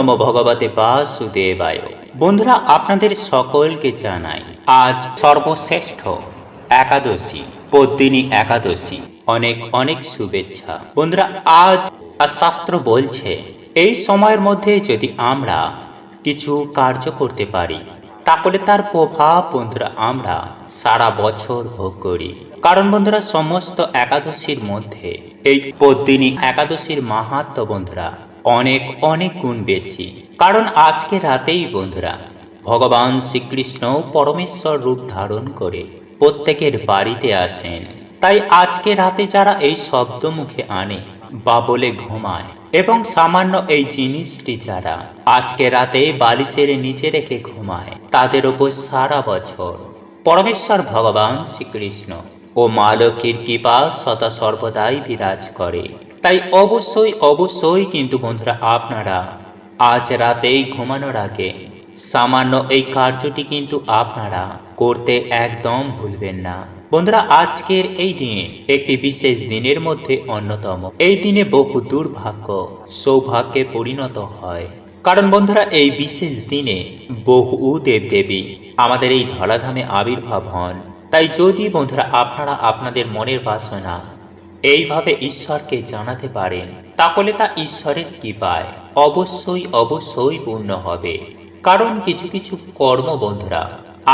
নমো ভগবতে বাসুদেবায়। বন্ধুরা, আপনাদের সকলকে জানাই আজ সর্বশ্রেষ্ঠ একাদশী, পদ্মিনী একাদশী। অনেক অনেক শুভেচ্ছা। বন্ধুরা, আজ শাস্ত্র বলছে এই সময়ের মধ্যে যদি আমরা কিছু কার্য করতে পারি তাহলে তার প্রভাব বন্ধুরা আমরা সারা বছর ভোগ করি। কারণ বন্ধুরা, সমস্ত একাদশীর মধ্যে এই পদ্মিনী একাদশীর মাহাত্ম্য বন্ধুরা অনেক অনেক গুণ বেশি। কারণ আজকে রাতেই বন্ধুরা ভগবান শ্রীকৃষ্ণ পরমেশ্বর রূপ ধারণ করে প্রত্যেকের বাড়িতে আসেন। তাই আজকে রাতে যারা এই শব্দ মুখে আনে বা বলে ঘুমায় এবং সামান্য এই জিনিসটি যারা আজকে রাতে বালিশের নিচে রেখে ঘুমায়, তাদের ওপর সারা বছর পরমেশ্বর ভগবান শ্রীকৃষ্ণ ও মা লক্ষ্মীর কৃপা সদা সর্বদাই বিরাজ করে। তাই অবশ্যই অবশ্যই কিন্তু বন্ধুরা আপনারা আজ রাতেই ঘুমানোর আগে সামান্য এই কার্যটি কিন্তু আপনারা করতে একদম ভুলবেন না। বন্ধুরা, আজকের এই দিন একটি বিশেষ দিনের মধ্যে অন্যতম। এই দিনে বহু দুর্ভাগ্য সৌভাগ্যে পরিণত হয়। কারণ বন্ধুরা, এই বিশেষ দিনে বহু দেবদেবী আমাদের এই ধরাধামে আবির্ভাব হন। তাই যদি বন্ধুরা আপনারা আপনাদের মনের বাসনা এইভাবে ঈশ্বরকে জানাতে পারেন, তাহলে তা ঈশ্বরের কৃপায় অবশ্যই অবশ্যই পূর্ণ হবে। কারণ কিছু কিছু কর্ম বন্ধুরা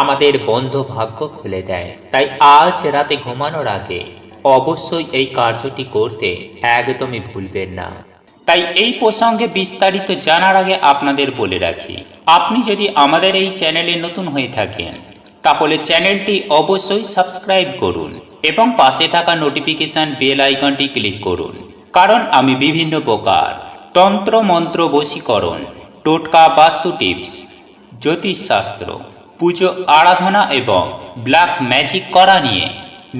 আমাদের বন্ধ ভাগ্য খুলে দেয়। তাই আজ রাতে ঘুমানোর আগে অবশ্যই এই কার্যটি করতে একদমই ভুলবেন না। তাই এই প্রসঙ্গে বিস্তারিত জানার আগে আপনাদের বলে রাখি, আপনি যদি আমাদের এই চ্যানেলে নতুন হয়ে থাকেন তাহলে চ্যানেলটি অবশ্যই সাবস্ক্রাইব করুন এবং পাশে থাকা নোটিফিকেশন বেল আইকনটি ক্লিক করুন। কারণ আমি বিভিন্ন প্রকার তন্ত্র মন্ত্র বশীকরণ, টোটকা, বাস্তু টিপস, জ্যোতিষশাস্ত্র, পুজো আরাধনা এবং ব্ল্যাক ম্যাজিক করা নিয়ে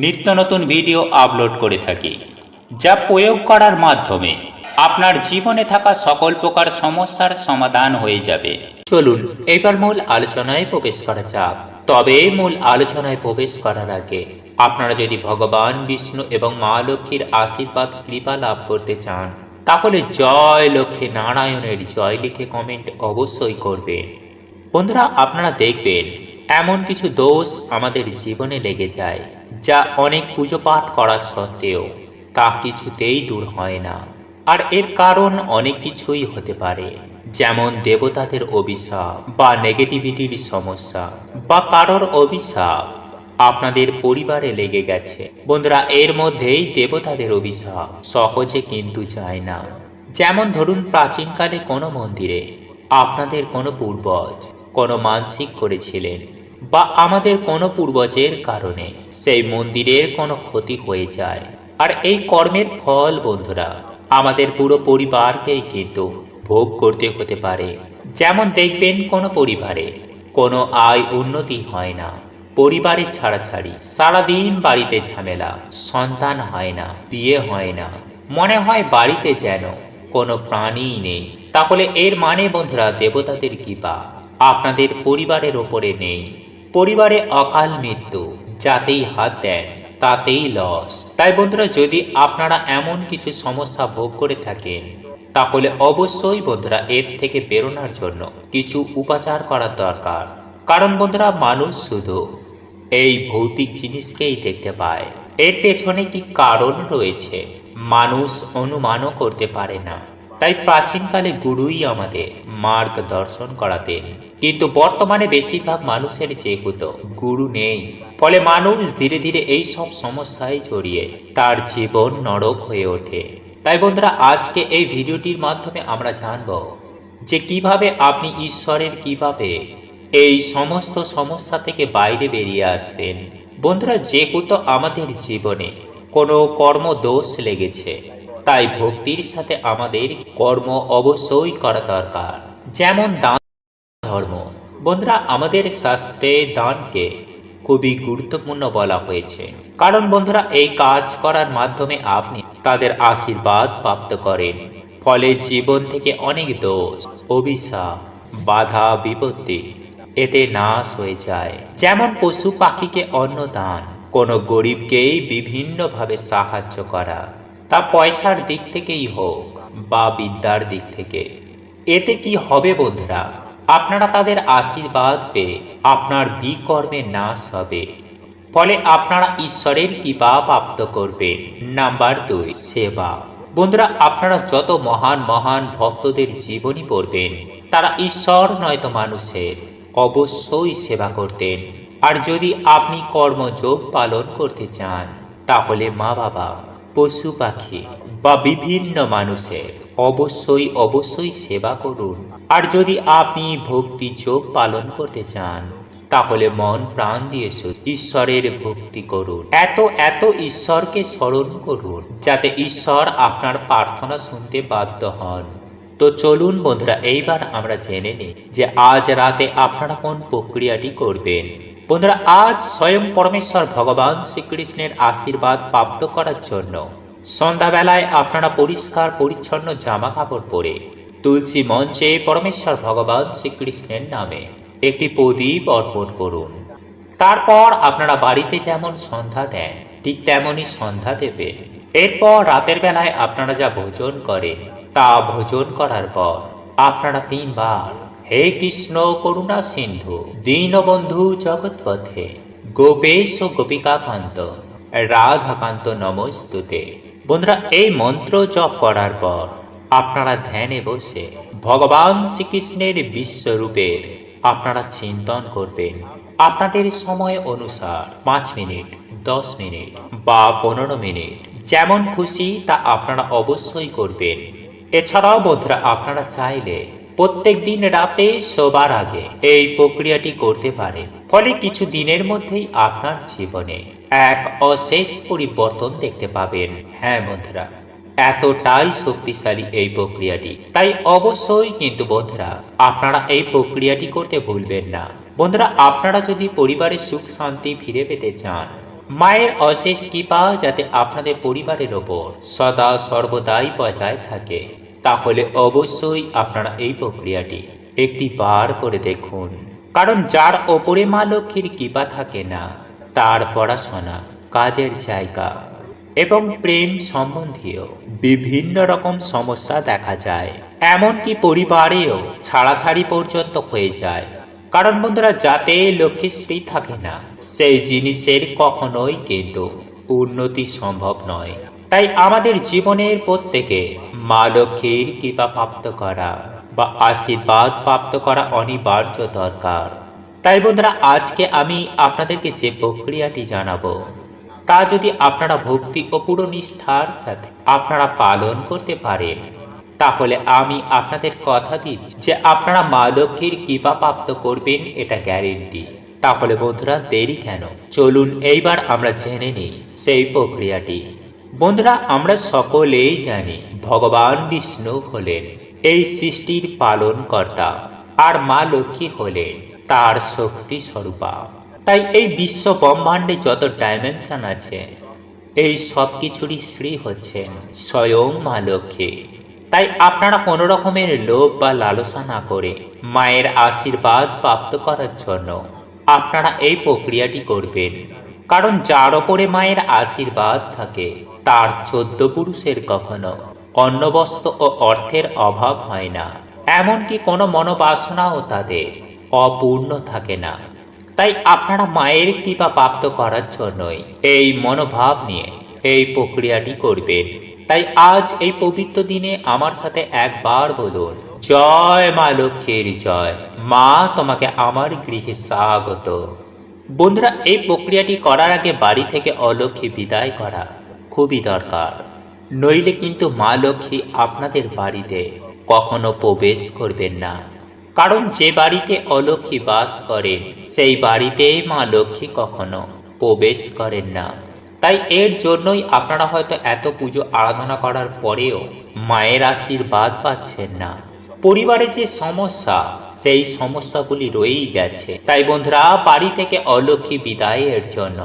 নিত্য নতুন ভিডিও আপলোড করে থাকি, যা প্রয়োগ করার মাধ্যমে আপনার জীবনে থাকা সকল প্রকার সমস্যার সমাধান হয়ে যাবে। চলুন এবার মূল আলোচনায় প্রবেশ করা যাক। তবে মূল আলোচনায় প্রবেশ করার আগে আপনারা যদি ভগবান বিষ্ণু এবং মা লক্ষ্মীর আশীর্বাদ কৃপা লাভ করতে চান তাহলে জয় লক্ষ্মী নারায়ণের জয় লিখে কমেন্ট অবশ্যই করবেন। বন্ধুরা, আপনারা দেখবেন এমন কিছু দোষ আমাদের জীবনে লেগে যায় যা অনেক পুজো পাঠ করা সত্ত্বেও তা কিছুতেই দূর হয় না। আর এর কারণ অনেক কিছুই হতে পারে, যেমন দেবতাদের অভিশাপ বা নেগেটিভিটির সমস্যা বা কারোর অভিশাপ আপনাদের পরিবারে লেগে গেছে। বন্ধুরা, এর মধ্যেই দেবতাদের অভিশাপ সহজে কিন্তু যায় না। যেমন ধরুন, প্রাচীনকালে কোনো মন্দিরে আপনাদের কোনো পূর্বজ কোনো মানসিক করেছিলেন বা আমাদের কোনো পূর্বজের কারণে সেই মন্দিরের কোনো ক্ষতি হয়ে যায়। আর এই কর্মের ফল বন্ধুরা আমাদের পুরো পরিবারকেই কিন্তু ভোগ করতে হতে পারে। যেমন দেখবেন কোনো পরিবারে কোনো আয় উন্নতি হয় না, পরিবারে ছাড়াছাড়ি, সারাদিন বাড়িতে ঝামেলা, সন্তান হয় না, বিয়ে হয় না, মনে হয় বাড়িতে যেন কোনো প্রাণীই নেই। তাহলে এর মানে বন্ধুরা দেবতাদের কৃপা আপনাদের পরিবারের ওপরে নেই। পরিবারে অকাল মৃত্যু, যাতেই হাত দেন তাতেই লস। তাই বন্ধুরা, যদি আপনারা এমন কিছু সমস্যা ভোগ করে থাকেন তাহলে অবশ্যই বন্ধুরা এর থেকে বেরোনোর জন্য কিছু উপাচার করার দরকার। কারণ বন্ধুরা, মানুষ শুধু এই ভৌতিক জিনিসকেই দেখতে পায়, এর পেছনে কি কারণ রয়েছে মানুষ অনুমানও করতে পারে না। তাই প্রাচীনকালে গুরুই আমাদের মার্গদর্শন করাতেন, কিন্তু বর্তমানে বেশিরভাগ মানুষের যেহেতু গুরু নেই, ফলে মানুষ ধীরে ধীরে এই সব সমস্যায় জড়িয়ে তার জীবন নরক হয়ে ওঠে। তাই বন্ধুরা, আজকে এই ভিডিওটির মাধ্যমে আমরা জানব যে কিভাবে আপনি ঈশ্বরের কিভাবে এই সমস্ত সমস্যা থেকে বাইরে বেরিয়ে আসবেন। বন্ধুরা, যেহেতু আমাদের জীবনে কোনো কর্মদোষ লেগেছে, তাই ভক্তির সাথে আমাদের কর্ম অবশ্যই করা দরকার। যেমন দান ধর্ম। বন্ধুরা, আমাদের শাস্ত্রে দানকে খুবই গুরুত্বপূর্ণ বলা হয়েছে। কারণ বন্ধুরা, এই কাজ করার মাধ্যমে আপনি তাদের আশীর্বাদ প্রাপ্ত করেন। ফলে জীবন থেকে অনেক দোষ, অভিশাপ, বাধা বিপত্তি এতে নাশ হয়ে যায়। যেমন পশু পাখিকে অন্ন দান, কোনো গরিবকেই বিভিন্নভাবে সাহায্য করা, তা পয়সার দিক থেকেই হোক বা বিদ্যার দিক থেকে। এতে কি হবে বন্ধুরা, আপনারা তাদের আশীর্বাদ পেয়ে আপনার বিকর্মে নাশ হবে, ফলে আপনারা ঈশ্বরের কৃপা প্রাপ্ত করবেন। নাম্বার 2, সেবা। বন্ধুরা, আপনারা যত মহান মহান ভক্তদের জীবনী পড়বেন, তারা ঈশ্বর নয়তো মানুষের অবশ্যই সেবা করতেন। আর যদি আপনি কর্মযোগ পালন করতে চান, তাহলে মা বাবা, পশু পাখি বা বিভিন্ন মানুষের অবশ্যই সেবা করুন। আর যদি আপনি ভক্তি যোগ পালন করতে চান, তাহলে মন প্রাণ দিয়ে ঈশ্বরের ভক্তি করুন। এত ঈশ্বরকে স্মরণ করুন, যাতে ঈশ্বর আপনার প্রার্থনা শুনতে বাধ্য হন। তো চলুন বন্ধুরা, এইবার আমরা জেনে নিই যে আজ রাতে আপনারা কোন প্রক্রিয়াটি করবেন। বন্ধুরা, আজ স্বয়ং পরমেশ্বর ভগবান শ্রীকৃষ্ণের আশীর্বাদ প্রাপ্ত করার জন্য সন্ধ্যাবেলায় আপনারা পরিষ্কার পরিচ্ছন্ন জামা কাপড় পরে তুলসী মঞ্চে পরমেশ্বর ভগবান শ্রীকৃষ্ণের নামে একটি প্রদীপ অর্পণ করুন। তারপর আপনারা বাড়িতে যেমন সন্ধ্যা দেন, ঠিক তেমনই সন্ধ্যা দেবেন। এরপর রাতের বেলায় আপনারা যা ভোজন করেন, তা ভোজন করার পর আপনারা 3 বার হে কৃষ্ণ করুণা সিন্ধু দীনবন্ধু জগৎপথে গোপেশ ও গোপিকাকান্ত রাধাকান্ত নমস্তুতে। বন্ধুরা, এই মন্ত্র জপ করার পর আপনারা ধ্যানে বসে ভগবান শ্রীকৃষ্ণের বিশ্বরূপের আপনারা চিন্তন করবেন। আপনাদের সময় অনুসার 5 মিনিট, 10 মিনিট বা 15 মিনিট, যেমন খুশি তা আপনারা অবশ্যই করবেন। এছাড়াও বন্ধুরা, আপনারা চাইলে প্রত্যেক দিন রাতে শোবার আগে এই প্রক্রিয়াটি করতে পারেন। ফলে কিছু দিনের মধ্যেই আপনার জীবনে এক অশেষ পরিবর্তন দেখতে পাবেন। হ্যাঁ বন্ধুরা, এতটাই শক্তিশালী এই প্রক্রিয়াটি, তাই অবশ্যই কিন্তু বন্ধুরা আপনারা এই প্রক্রিয়াটি করতে ভুলবেন না। বন্ধুরা, আপনারা যদি পরিবারের সুখ শান্তি ফিরে পেতে চান, মায়ের অশেষ কৃপা যাতে আপনাদের পরিবারের ওপর সদা সর্বদাই বজায় থাকে, তাহলে অবশ্যই আপনারা এই প্রক্রিয়াটি একটি বার করে দেখুন। কারণ যার ওপরে মা লক্ষ্মীর কৃপা থাকে না, তার পড়াশোনা, কাজের জায়গা এবং প্রেম সম্বন্ধীয় বিভিন্ন রকম সমস্যা দেখা যায়। এমনকি পরিবারেও ছাড়াছাড়ি পর্যন্ত হয়ে যায়। কারণ বন্ধুরা, যাতে লক্ষ্মীশ্রী থাকে না, সেই জিনিসের কখনোই কিন্তু উন্নতি সম্ভব নয়। তাই আমাদের জীবনের প্রত্যেকে মা লক্ষ্মীর কৃপা প্রাপ্ত করা বা আশীর্বাদ প্রাপ্ত করা অনিবার্য দরকার। তাই বন্ধুরা, আজকে আমি আপনাদেরকে যে প্রক্রিয়াটি জানাবো, তা যদি আপনারা ভক্তি ও পুরো নিষ্ঠার সাথে আপনারা পালন করতে পারেন, তাহলে আমি আপনাদের কথা দিচ্ছি যে আপনারা মা লক্ষ্মীর কৃপা প্রাপ্ত করবেন, এটা গ্যারেন্টি। তাহলে বন্ধুরা, দেরি কেন, চলুন এইবার আমরা জেনে নিই সেই প্রক্রিয়াটি। বন্ধুরা, আমরা সকলেই জানি ভগবান বিষ্ণু হলেন এই সৃষ্টির পালনকর্তা, আর মা লক্ষ্মী হলেন তার শক্তি স্বরূপা। তাই এই বিশ্ব ব্রহ্মাণ্ডে যত ডাইমেনশন আছে, এই সব কিছুরই শ্রী হচ্ছেন স্বয়ং মা লক্ষ্মী। তাই আপনারা কোনো রকমের লোভ বা লালসা না করে মায়ের আশীর্বাদ প্রাপ্ত করার জন্য আপনারা এই প্রক্রিয়াটি করবেন। কারণ যার ওপরে মায়ের আশীর্বাদ থাকে, তার 14 পুরুষের কখনো অন্ন বস্ত্র ও অর্থের অভাব হয় না, এমনকি কোনো মনোবাসনাও তাদের অপূর্ণ থাকে না। তাই আপনারা মায়ের কৃপা প্রাপ্ত করার জন্যই এই মনোভাব নিয়ে এই প্রক্রিয়াটি করবেন। তাই আজ এই পবিত্র দিনে আমার সাথে একবার বলুন, জয় মা লক্ষ্মীর জয়, মা তোমাকে আমার গৃহে স্বাগত। বন্ধুরা, এই প্রক্রিয়াটি করার আগে বাড়ি থেকে অলক্ষ্মী বিদায় করা খুবই দরকার। নইলে কিন্তু মা লক্ষ্মী আপনাদের বাড়িতে কখনো প্রবেশ করবেন না। কারণ যে বাড়িতে অলক্ষ্মী বাস করেন, সেই বাড়িতে মা লক্ষ্মী কখনো প্রবেশ করেন না। তাই এর জন্যই আপনারা হয়তো এত পুজো আরাধনা করার পরেও মায়ের আশীর্বাদ পাচ্ছেন না। পরিবারের যে সমস্যা, সেই সমস্যাগুলি রয়েই গেছে। তাই বন্ধুরা, বাড়ি থেকে অলক্ষ্মী বিদায়ের জন্য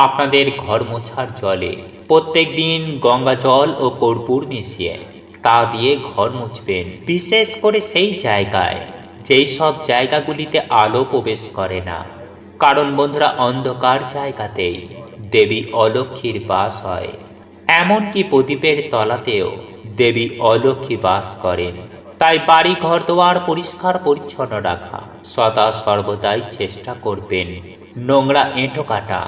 আপনাদের ঘর মোছার জলে প্রত্যেক দিন গঙ্গা জল ও কর্পূর মিশিয়ে তা দিয়ে ঘর মুছবেন। বিশেষ করে সেই জায়গায় যেই সব জায়গাগুলিতে আলো প্রবেশ করে না। কারণ বন্ধুরা, অন্ধকার জায়গাতেই দেবী অলক্ষ্মীর বাস হয়। এমনকি প্রদীপের তলাতেও দেবী অলক্ষ্মী বাস করেন। তাই বাড়ি ঘর দুয়ার পরিষ্কার পরিচ্ছন্ন রাখা সদা সর্বদাই চেষ্টা করবেন। নোংরা এঁটো কাটা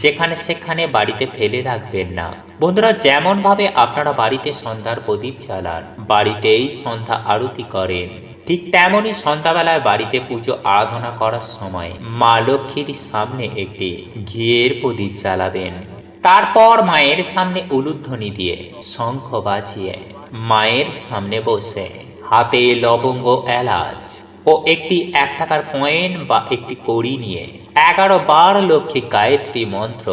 যেখানে সেখানে বাড়িতে ফেলে রাখবেন না। বন্ধুরা, যেমন ভাবে আপনারা বাড়িতে সন্ধ্যার প্রদীপ জ্বালান, বাড়িতেই সন্ধ্যা আরতি করেন, ঠিক তেমনই সন্ধ্যাবেলায় বাড়িতে পুজো আরাধনা করার সময় মা লক্ষ্মীর সামনে একটি ঘিয়ের প্রদীপ জ্বালাবেন। তারপর মায়ের সামনে উলুধ্বনি দিয়ে শঙ্খ বাজিয়ে মায়ের সামনে বসে হাতে লবঙ্গ, এলাচ ও একটি 1 টাকার কয়েন বা একটি কড়ি নিয়ে 11 বার লক্ষ্মী গায়ত্রী মন্ত্র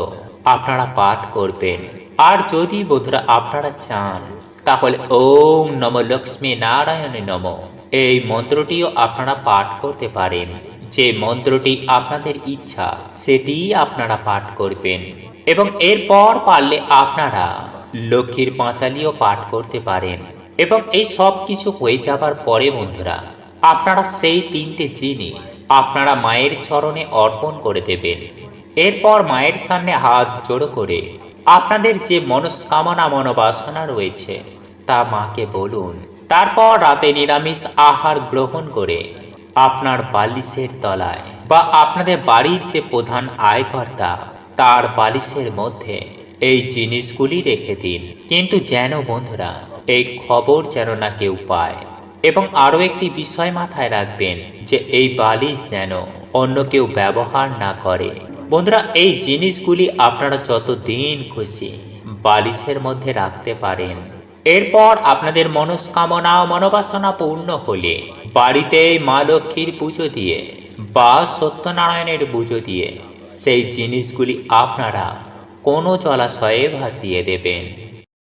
আপনারা পাঠ করবেন। আর যদি বন্ধুরা আপনারা চান তাহলে ওম নমঃ লক্ষ্মী নারায়ণে নমঃ এই মন্ত্রটিও আপনারা পাঠ করতে পারেন। যে মন্ত্রটি আপনাদের ইচ্ছা সেটি আপনারা পাঠ করবেন এবং এরপর পারলে আপনারা লক্ষ্মীর পাঁচালিও পাঠ করতে পারেন। এবং এই সব কিছু হয়ে যাবার পরে বন্ধুরা আপনারা সেই 3টে জিনিস আপনারা মায়ের চরণে অর্পণ করে দেবেন। এরপর মায়ের সামনে হাত জোড়ো করে আপনাদের যে মনস্কামনা মনোবাসনা রয়েছে তা মাকে বলুন। তারপর রাতে নিরামিষ আহার গ্রহণ করে আপনার বালিশের তলায় বা আপনাদের বাড়ির যে প্রধান আয়কর্তা তার বালিশের মধ্যে এই জিনিসগুলি রেখে দিন। কিন্তু যেন বন্ধুরা এই খবর যেন না কেউ পায়। এবং আরও একটি বিষয় মাথায় রাখবেন যে এই বালিশ যেন অন্য কেউ ব্যবহার না করে। বন্ধুরা, এই জিনিসগুলি আপনারা যতদিন খুশি বালিশের মধ্যে রাখতে পারেন। এরপর আপনাদের মনস্কামনা ও মনোবাসনা পূর্ণ হলে বাড়িতে মা লক্ষ্মীর পুজো দিয়ে বা সত্যনারায়ণের পুজো দিয়ে সেই জিনিসগুলি আপনারা কোনো জলাশয়ে ভাসিয়ে দেবেন।